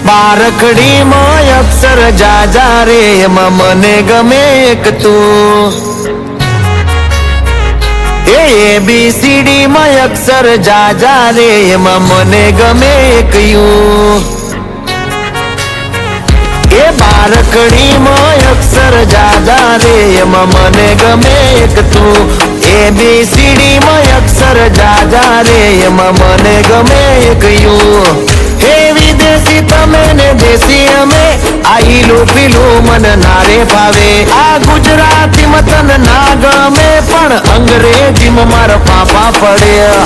બારકડી માં અક્ષર જાજા રે એમાં મને ગમે એક તું ABCD માં અક્ષર જાજા રે એમાં મને ગમે એક યુ બારકડી માં અક્ષર જાજા રે એમાં મને ગમે એક તું ABCD માં અક્ષર જાજા રે એમાં મને ગમે એક યુ હે વિદેશી તમે ને દેશી અમે આઈલું પીલું મન નારે ભાવે આ ગુજરાતી મતન ના ગમે પણ અંગ્રેજીમાં મારા પાપા પડ્યા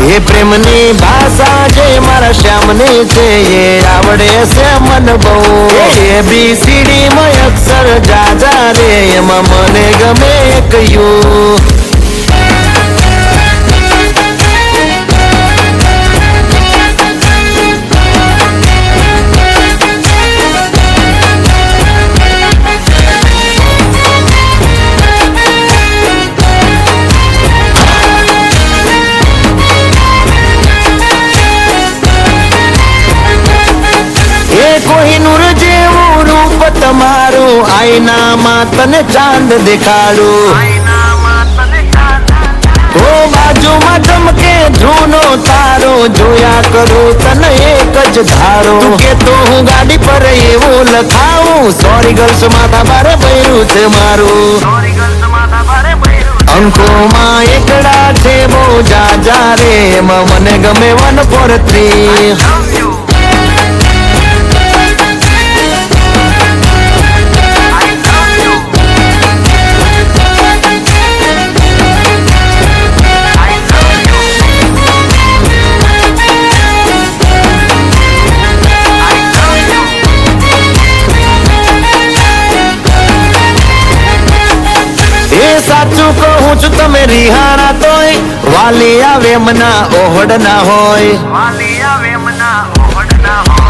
એ પ્રેમની ભાષા જે મારા શ્યામની છે એ આવડે છે મન બહુ ABCD માં અક્ષર જાજા રે એમાં મને ગમે એક યુ કોહિનૂર જેવું રૂપ તમારું આઈનામાં તને ચાંદ દેખાડું ઓ બાજુમાં ચમકે જૂનો તારો જોયા કરું તને એક જ ધારો કે તો હું ગાડી પર એવું લખાવું સોરી ગર્લ્સ માથા બારે ભર્યું છે મારું અંકોમાં એકડા છે બહુ જાજા રે એમાં મને ગમે 143 સાચું કહું છું તમે રિહાણા તોય વાલી આવે મના ઓહડ ના હોય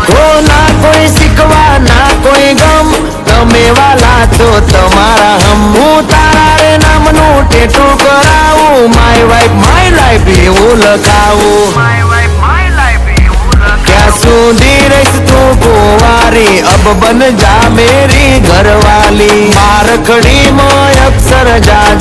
તો ના કોઈ શીખવા ના કોઈ ગમ તમે વાલા છો તમારા હમ હું તારા રે નામનું ટેટુ કરાવું માય વાઇફ માય લાઈફ એવું લખાવું ક્યાં સુધી રહીશ તું કુંવારી અબ બન જા મેરી ઘરવાલી બારકડી માં અક્ષર જા